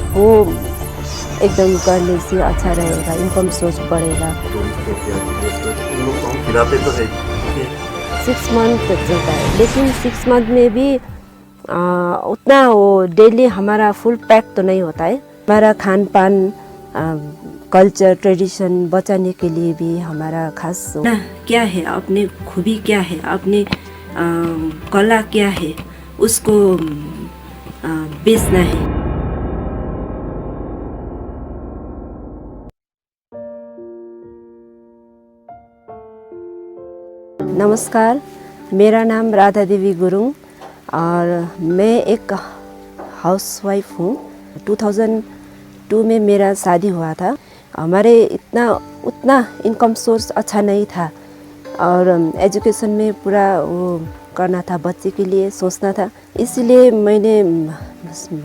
वो एकदम करने से अच्छा रहेगा, इनकम सोर्स बढ़ेगा। तो उनको क्या तो उन लोग को हम खिलाते तो है कि 6 मंथ तक चलता है, लेकिन 6 मंथ में भी उतना वो डेली हमारा फुल पैक तो नहीं होता है। हमारा खान पान, कल्चर, ट्रेडिशन बचाने के लिए भी हमारा खास ना क्या है, अपने खूबी क्या है, अपने कला क्या है, उसको बेचना है। नमस्कार, मेरा नाम राधा देवी गुरुङ और मैं एक हाउसवाइफ हूँ। 2002 में मेरा शादी हुआ था। हमारे उतना इनकम सोर्स अच्छा नहीं था और एजुकेशन में पूरा वो करना था, बच्चे के लिए सोचना था। इसलिए मैंने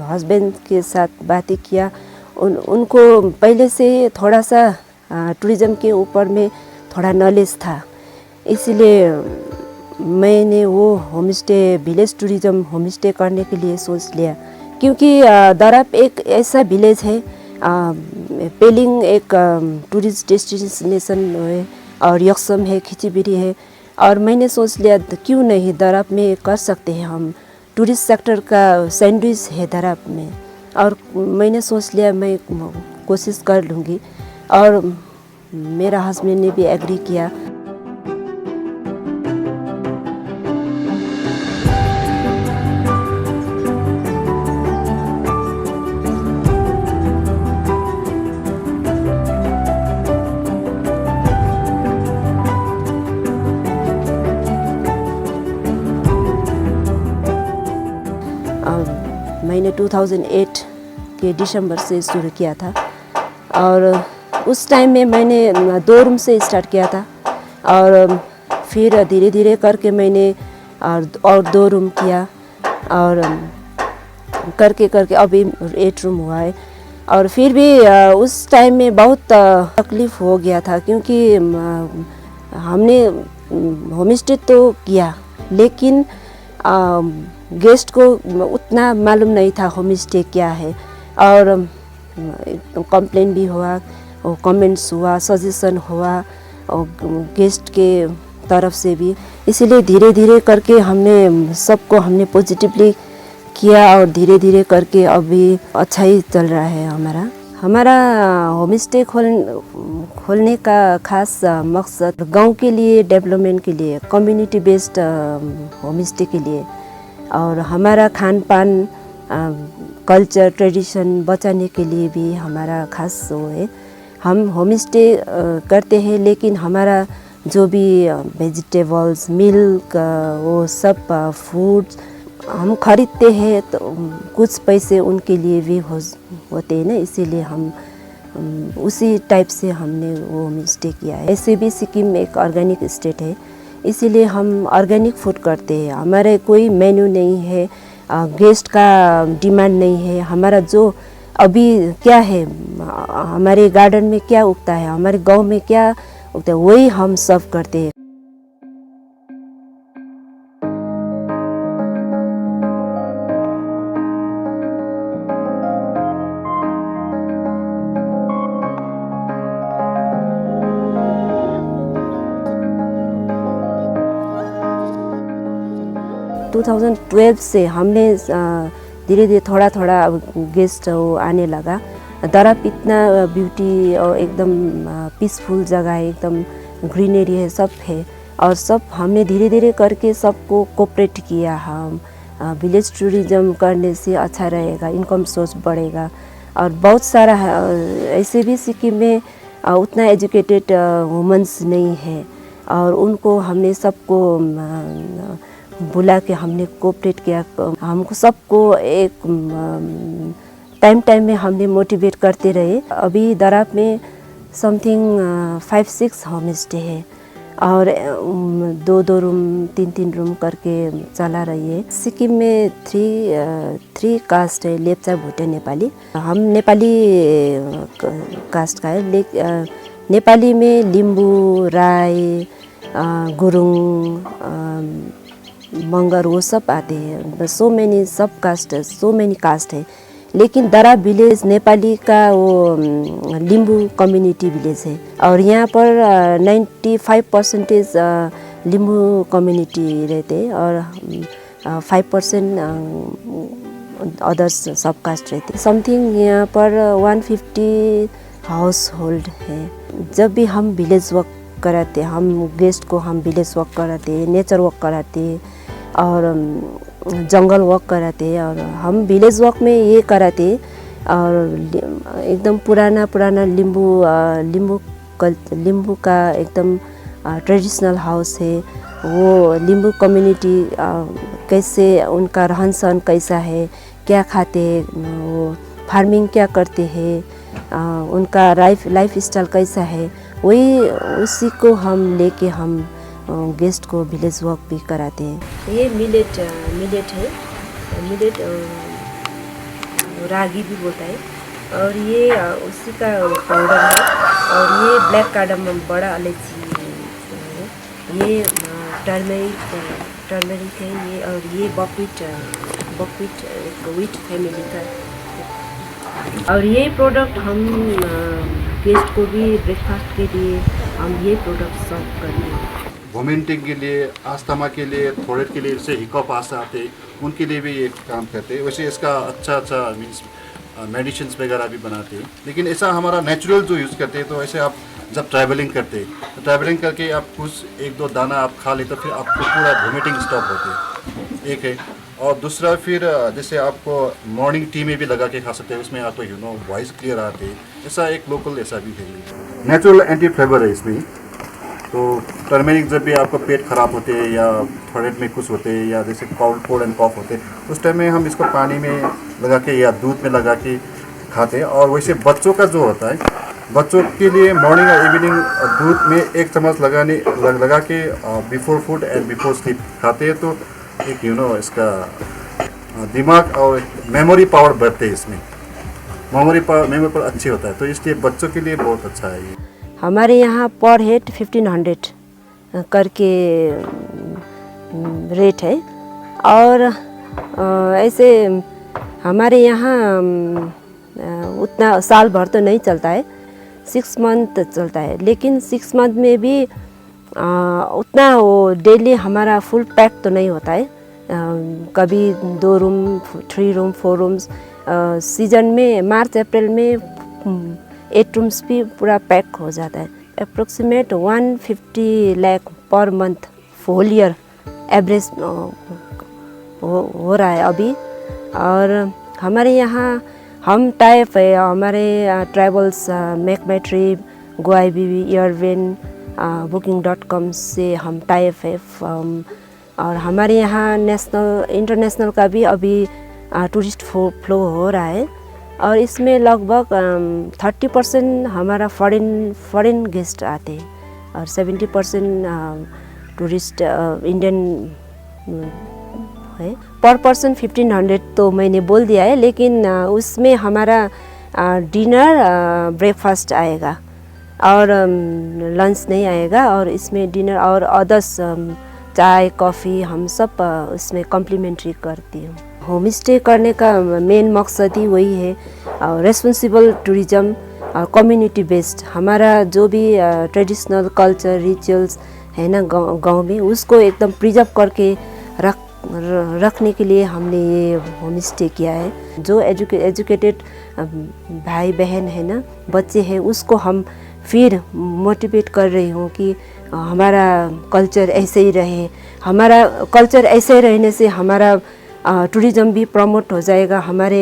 हस्बैंड के साथ बातें किया। उनको पहले से थोड़ा सा टूरिज़्म के ऊपर में थोड़ा नॉलेज था, इसलिए मैंने वो home stay, village tourism home stay करने के लिए सोच लिया। क्योंकि दराप एक ऐसा विलेज है, पेलिंग एक टूरिस्ट डेस्टिनेशन है और यक्सम है, खिचीबिरी है। और मैंने सोच लिया क्यों नहीं दराप में कर सकते हैं हम। टूरिस्ट सेक्टर का सैंडविच है दराप में, और मैंने सोच लिया मैं कोशिश कर लूँगी, और मेरा हस्बैंड ने भी एग्री किया। मैंने 2008 के दिसंबर से शुरू किया था, और उस टाइम में मैंने 2 रूम से स्टार्ट किया था, और फिर धीरे धीरे करके मैंने और 2 रूम किया, और करके करके अभी 8 रूम हुआ है। और फिर भी उस टाइम में बहुत तकलीफ़ हो गया था, क्योंकि हमने होम स्टे तो किया, लेकिन गेस्ट को उतना मालूम नहीं था होम स्टे क्या है। और कंप्लेन भी हुआ, और कमेंट्स हुआ, सजेशन हुआ, और गेस्ट के तरफ से भी। इसीलिए धीरे धीरे करके हमने पॉजिटिवली किया, और धीरे धीरे करके अभी अच्छा ही चल रहा है हमारा होम स्टे खोलने का खास मकसद गांव के लिए, डेवलपमेंट के लिए, कम्युनिटी बेस्ड होम स्टे के लिए, और हमारा खान पान, कल्चर, ट्रेडिशन बचाने के लिए भी हमारा खास वो है। हम होम स्टे करते हैं, लेकिन हमारा जो भी वेजिटेबल्स, मिल्क, वो सब फूड्स हम खरीदते हैं, तो कुछ पैसे उनके लिए भी होते हैं ना, इसीलिए हम उसी टाइप से हमने वो होम स्टे किया है। ऐसे भी सिक्किम एक ऑर्गेनिक स्टेट है, इसीलिए हम ऑर्गेनिक फूड करते हैं। हमारे कोई मेन्यू नहीं है, गेस्ट का डिमांड नहीं है। हमारा जो अभी क्या है, हमारे गार्डन में क्या उगता है, हमारे गांव में क्या उगता है, वही हम सर्व करते हैं। टू 2012 से हमने धीरे धीरे थोड़ा थोड़ा गेस्ट वो आने लगा। दराप इतना ब्यूटी और एकदम पीसफुल जगह है, एकदम ग्रीनरी है, सब है, और सब हमने धीरे धीरे करके सबको कोऑपरेट किया। हम विलेज टूरिज़्म करने से अच्छा रहेगा, इनकम सोर्स बढ़ेगा। और बहुत सारा ऐसे भी सिक्किम में उतना एजुकेटेड वुमेन्स नहीं है, और उनको हमने सबको बुला के हमने कोऑपरेट किया। हमको सबको एक टाइम में हमने मोटिवेट करते रहे। अभी दराप में समथिंग 5-6 होम स्टे है, और 2-2 रूम, 3-3 रूम करके चला रही है। सिक्किम में 3 कास्ट है, लेप्चा, भुटे, नेपाली। हम नेपाली कास्ट का है। नेपाली में लिम्बू, राई, गुरुङ, मगर वो सब आते हैं। सो मैनी सब कास्ट, सो मैनी कास्ट है, लेकिन दरा विलेज नेपाली का वो लिम्बू कम्युनिटी विलेज है और यहाँ पर 95% लिम्बू कम्युनिटी रहते हैं और 5% अदर्स सब कास्ट रहते। समथिंग यहाँ पर 150 हाउस होल्ड है। जब भी हम विलेज वॉक कराते, हम गेस्ट को हम विलेज वॉक कराते, नेचर वॉक कराते और जंगल वॉक कराते और हम विलेज वॉक में ये कराते और एकदम पुराना लिम्बू का एकदम ट्रेडिशनल हाउस है। वो लिम्बू कम्युनिटी कैसे उनका रहन सहन कैसा है, क्या खाते हैं, वो फार्मिंग क्या करते हैं, उनका लाइफ स्टाइल कैसा है, वही उसी को हम लेके हम गेस्ट को विलेज वॉक भी कराते हैं। ये मिलेट है, मिलेट रागी भी बोलता है और ये उसी का पाउडर है और ये ब्लैक कार्डमम बड़ा इलायची है, ये टर्मरिक है ये और ये बकवीट व्हीट फैमिली का है। और ये प्रोडक्ट हम गेस्ट को भी ब्रेकफास्ट के लिए हम ये प्रोडक्ट सर्व करेंगे। वोमिटिंग के लिए, अस्थमा के लिए, थोड़ेट के लिए, जैसे हिकअप आते हैं उनके लिए भी ये काम करते हैं। वैसे इसका अच्छा मीन्स मेडिसिन वगैरह भी बनाते हैं, लेकिन ऐसा हमारा नेचुरल जो यूज़ करते हैं। तो ऐसे आप जब ट्रैवलिंग करते हैं तो ट्रैवलिंग करके आप कुछ 1-2 दाना आप खा ले तो फिर आपको पूरा वोमिटिंग स्टॉप होती है, एक है। और दूसरा फिर जैसे आपको मॉर्निंग टी में भी लगा के खा सकते हैं, उसमें आपको वॉइस क्लियर आते हैं। ऐसा एक लोकल ऐसा भी है, नेचुरल एंटी फ्लेवर है इसमें। तो टर्मेरिक जब भी आपको पेट ख़राब होते हैं या थ्रोट में कुछ होते हैं या जैसे कोल्ड एंड कॉफ होते हैं उस टाइम में हम इसको पानी में लगा के या दूध में लगा के खाते हैं। और वैसे बच्चों का जो होता है, बच्चों के लिए मॉर्निंग और इवनिंग दूध में 1 चम्मच लगा के before food and before sleep खाते हैं। तो एक इसका दिमाग और मेमोरी पावर बढ़ते हैं, इसमें मेमोरी पावर अच्छी होता है। तो इसलिए बच्चों के लिए बहुत अच्छा है ये। हमारे यहाँ पर हेड 1500 करके रेट है और ऐसे हमारे यहाँ उतना साल भर तो नहीं चलता है, 6 मंथ चलता है। लेकिन 6 मंथ में भी उतना वो डेली हमारा फुल पैक तो नहीं होता है। कभी 2 रूम, 3 रूम, 4 रूम्स, सीजन में मार्च अप्रैल में 8 रूम्स भी पूरा पैक हो जाता है। Approximate 150 lakh per month whole year average हो रहा है अभी। और हमारे यहाँ हम टाइप है, हमारे ट्रैवल्स मेक माई ट्रिप, गोआईबीबी, एयरवेन, booking.com से हम टाइप है। और हमारे यहाँ नेशनल इंटरनेशनल का भी अभी टूरिस्ट फ्लो हो रहा है और इसमें लगभग 30% हमारा फॉरेन गेस्ट आते हैं और 70% टूरिस्ट इंडियन है। पर पर्सन 1500 तो मैंने बोल दिया है, लेकिन उसमें हमारा डिनर ब्रेकफास्ट आएगा और लंच नहीं आएगा। और इसमें डिनर और अदर्स चाय कॉफ़ी हम सब उसमें कम्प्लीमेंट्री करती हूँ। होम स्टे करने का मेन मकसद ही वही है, रेस्पॉन्सिबल टूरिज्म और कम्युनिटी बेस्ड। हमारा जो भी ट्रेडिशनल कल्चर रिचुअल्स है ना गांव में, उसको एकदम प्रिजर्व करके रखने के लिए हमने ये होम स्टे किया है। जो एजुकेटेड भाई बहन है ना, बच्चे हैं, उसको हम फिर मोटिवेट कर रही हूँ कि हमारा कल्चर ऐसे ही रहे। हमारा कल्चर ऐसे रहने से हमारा टूरिज़्म भी प्रमोट हो जाएगा, हमारे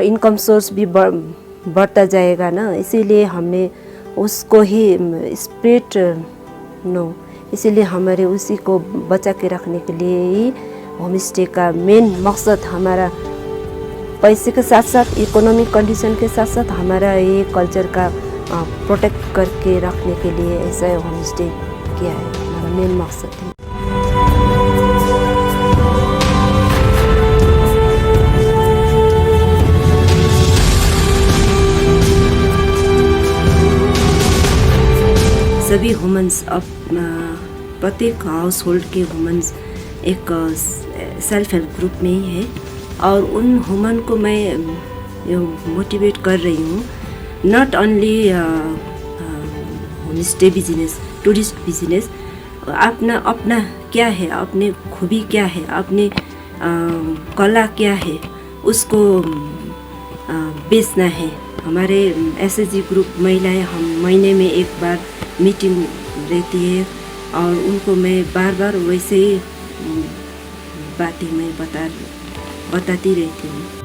इनकम सोर्स भी बढ़ता जाएगा ना। इसीलिए हमने उसको ही स्पिरिट इसीलिए हमारे उसी को बचा के रखने के लिए ही होम स्टे का मेन मकसद हमारा पैसे के साथ साथ इकोनॉमिक कंडीशन के साथ साथ हमारा ये कल्चर का प्रोटेक्ट करके रखने के लिए ऐसा होम स्टे किया है। हमारा मेन मकसद है। सभी वुमेन्स अब प्रत्येक हाउस होल्ड के वुमेन्स एक सेल्फ हेल्प ग्रुप में ही है और उन वुमन को मैं मोटिवेट कर रही हूँ, not only home stay business, tourist business, अपना अपना क्या है, अपने खूबी क्या है, अपने कला क्या है, उसको बेचना है। हमारे SSG ग्रुप महिलाएं, हम महीने में एक बार मीटिंग रहती है और उनको मैं बार बार वैसे ही बातें मैं बताती रहती हूँ।